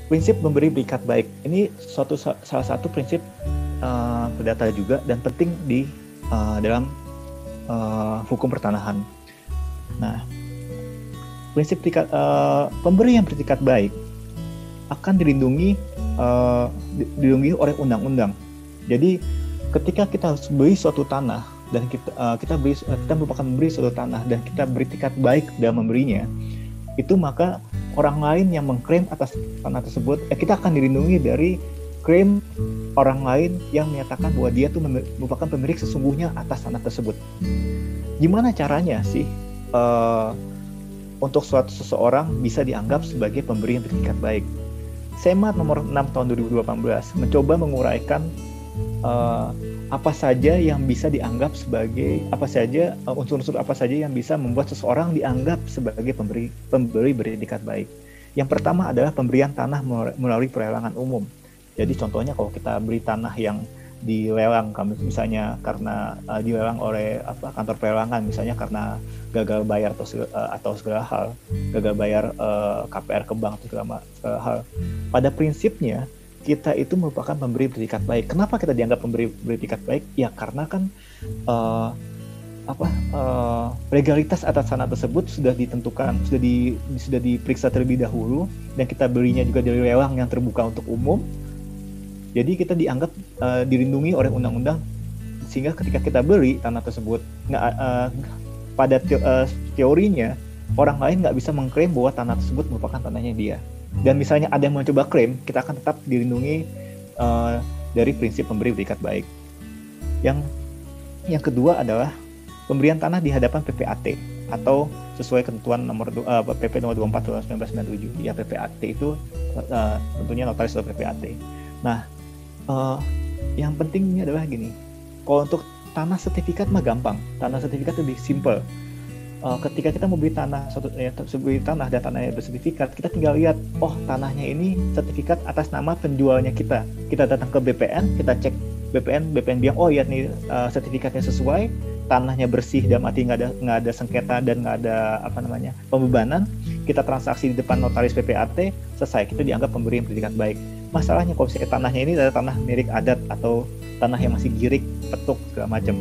prinsip memberi berikat baik. Ini salah satu prinsip perdata juga dan penting di dalam hukum pertanahan. Nah, prinsip pemberi yang beretikat baik akan dilindungi oleh undang-undang. Jadi ketika kita harus beli suatu tanah dan kita merupakan memberi suatu tanah dan kita beretikat baik dalam memberinya, itu maka orang lain yang mengklaim atas tanah tersebut, kita akan dilindungi dari klaim orang lain yang menyatakan bahwa dia tuh merupakan pemilik sesungguhnya atas tanah tersebut. Gimana caranya sih untuk seseorang bisa dianggap sebagai pemberi yang beretikat baik? SEMA nomor 6 tahun 2018 mencoba menguraikan apa saja yang bisa dianggap sebagai unsur-unsur apa saja yang bisa membuat seseorang dianggap sebagai pemberi beretikat baik. Yang pertama adalah pemberian tanah melalui pelelangan umum. Jadi contohnya kalau kita beli tanah yang dilelang, misalnya karena dilelang oleh kantor pelelangan, misalnya karena gagal bayar atau segala hal, gagal bayar KPR ke bank atau segala hal. Pada prinsipnya kita itu merupakan pemberi beretikat baik. Kenapa kita dianggap pemberi beretikat baik? Ya karena kan legalitas atas tanah tersebut sudah ditentukan, sudah diperiksa terlebih dahulu, dan kita belinya juga dari lelang yang terbuka untuk umum. Jadi kita dianggap dilindungi oleh undang-undang, sehingga ketika kita beli tanah tersebut, pada teorinya orang lain nggak bisa mengklaim bahwa tanah tersebut merupakan tanahnya dia. Dan misalnya ada yang mencoba klaim, kita akan tetap dilindungi dari prinsip pemberi berikat baik. Yang kedua adalah pemberian tanah di hadapan PPAT atau sesuai ketentuan PP nomor 24 tahun 1997. Ya, PPAT itu tentunya notaris atau PPAT. Nah, yang pentingnya adalah gini. Kalau untuk tanah sertifikat mah gampang. Tanah sertifikat lebih simple. Ketika kita mau beli tanah dan tanahnya bersertifikat, kita tinggal lihat, tanahnya ini sertifikat atas nama penjualnya kita. Kita datang ke BPN, kita cek BPN bilang, iya nih sertifikatnya sesuai, tanahnya bersih, dalam arti nggak ada sengketa dan nggak ada pembebanan. Kita transaksi di depan notaris PPAT, selesai, kita dianggap pemberi yang beretikat baik. Masalahnya kalau misalnya tanahnya ini adalah tanah milik adat atau tanah yang masih girik, petuk, segala macam.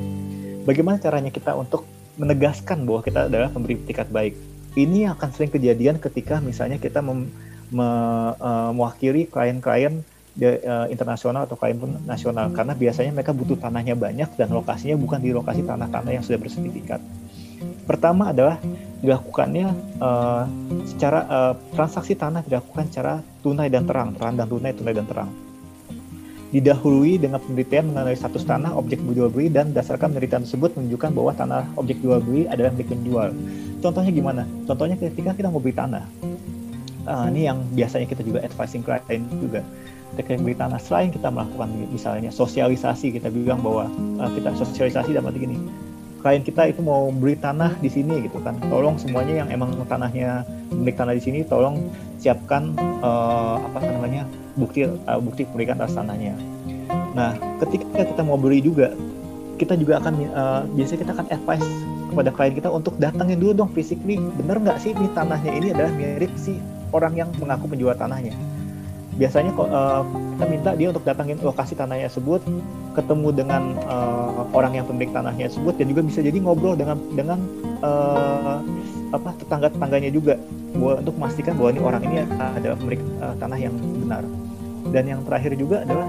Bagaimana caranya kita untuk menegaskan bahwa kita adalah pemberi beretikat baik? Ini akan sering kejadian ketika misalnya kita mewakili klien-klien internasional atau klien pun nasional, karena biasanya mereka butuh tanahnya banyak dan lokasinya bukan di lokasi tanah-tanah yang sudah bersertifikat. Pertama adalah dilakukannya transaksi tanah dilakukan secara tunai dan terang, tunai dan terang. Didahului dengan penelitian mengenai status tanah objek jual beli, dan dasarkan penelitian tersebut menunjukkan bahwa tanah objek jual beli adalah milik penjual. Contohnya gimana? Contohnya ketika kita mau beli tanah, ini yang biasanya kita juga advising klien juga. Ketika beli tanah, selain kita melakukan misalnya sosialisasi, kita bilang bahwa kita sosialisasi dalam arti gini, klien kita itu mau beli tanah di sini gitu kan, tolong semuanya yang emang tanahnya milik tanah di sini, tolong siapkan bukti kepemilikan atas tanahnya. Nah, ketika kita mau beli juga, kita juga akan biasanya kita akan advice kepada klien kita untuk datangin dulu dong physically, bener nggak sih ini tanahnya ini adalah milik si orang yang mengaku penjual tanahnya. Biasanya kita minta dia untuk datangin lokasi tanahnya tersebut, ketemu dengan orang yang pemilik tanahnya tersebut, dan juga bisa jadi ngobrol dengan tetangga-tetangganya juga, untuk memastikan bahwa ini orang ini adalah pemilik tanah yang benar. Dan yang terakhir juga adalah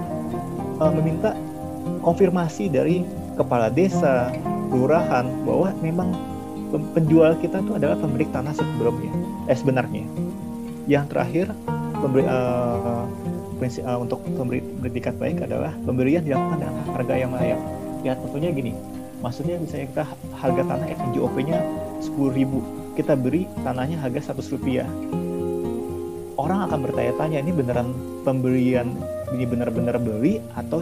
meminta konfirmasi dari kepala desa, kelurahan, bahwa memang penjual kita itu adalah pemilik tanah sebenarnya. Yang terakhir, untuk pemberi beretikat baik adalah pemberian dilakukan dengan harga yang layak. Ya tentunya gini, maksudnya misalnya kita harga tanah FNJOP-nya 10.000, kita beri tanahnya harga Rp100. Orang akan bertanya-tanya, ini beneran pemberian, ini benar-benar beli atau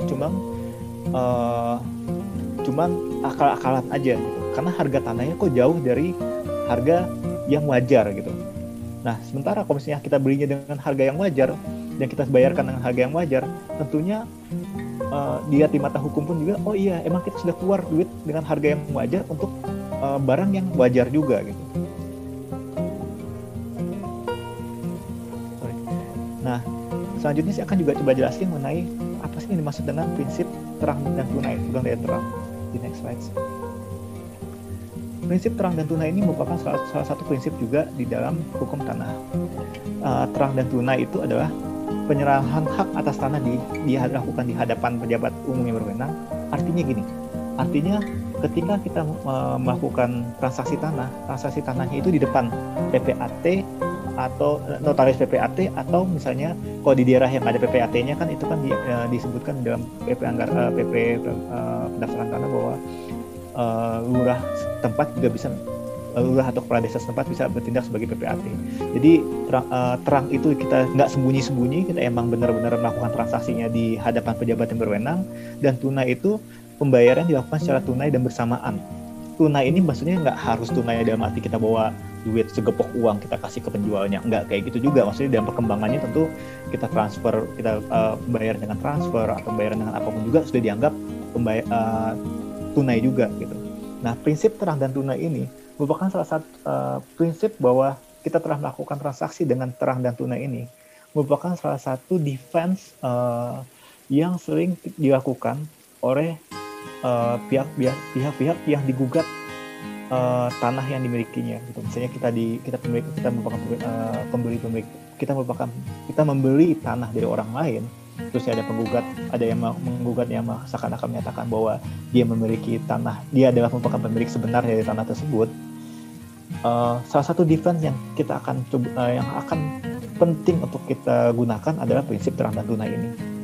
cuman akal-akalan aja gitu. Karena harga tanahnya kok jauh dari harga yang wajar gitu. Nah, sementara kalau misalnya kita belinya dengan harga yang wajar dan kita bayarkan dengan harga yang wajar, tentunya dilihat di mata hukum pun juga, emang kita sudah keluar duit dengan harga yang wajar untuk barang yang wajar juga gitu. Nah, selanjutnya saya akan juga coba jelasin mengenai apa sih yang dimaksud dengan prinsip terang dan tunai, bukan daya terang di next slide. Prinsip terang dan tunai ini merupakan salah satu prinsip juga di dalam hukum tanah. Terang dan tunai itu adalah penyerahan hak atas tanah dilakukan di hadapan pejabat umum yang berwenang. Artinya gini, artinya ketika kita melakukan transaksi tanahnya itu di depan PPAT atau notaris PPAT, atau misalnya kalau di daerah yang ada PPAT-nya kan itu kan disebutkan dalam PP pendaftaran tanah bahwa lurah tempat juga bisa, lurah atau kepala desa setempat bisa bertindak sebagai PPAT. Jadi terang itu kita nggak sembunyi-sembunyi, kita emang benar-benar melakukan transaksinya di hadapan pejabat yang berwenang. Dan tunai itu pembayaran dilakukan secara tunai dan bersamaan. Tunai ini maksudnya nggak harus tunai dalam arti kita bawa duit segepok uang kita kasih ke penjualnya, nggak kayak gitu juga. Maksudnya dalam perkembangannya tentu kita transfer, kita bayar dengan transfer atau bayar dengan apapun juga sudah dianggap tunai juga gitu. Nah, prinsip terang dan tunai ini merupakan salah satu prinsip bahwa kita telah melakukan transaksi dengan terang dan tunai ini merupakan salah satu defense yang sering dilakukan oleh pihak-pihak yang digugat tanah yang dimilikinya gitu. Misalnya kita merupakan pembeli, kita membeli tanah dari orang lain, terus ada penggugat, ada yang menggugat yang seakan-akan menyatakan bahwa dia memiliki tanah, dia adalah merupakan pemilik sebenar dari tanah tersebut. Salah satu defense yang kita akan yang akan penting untuk kita gunakan adalah prinsip terang dan tunai ini.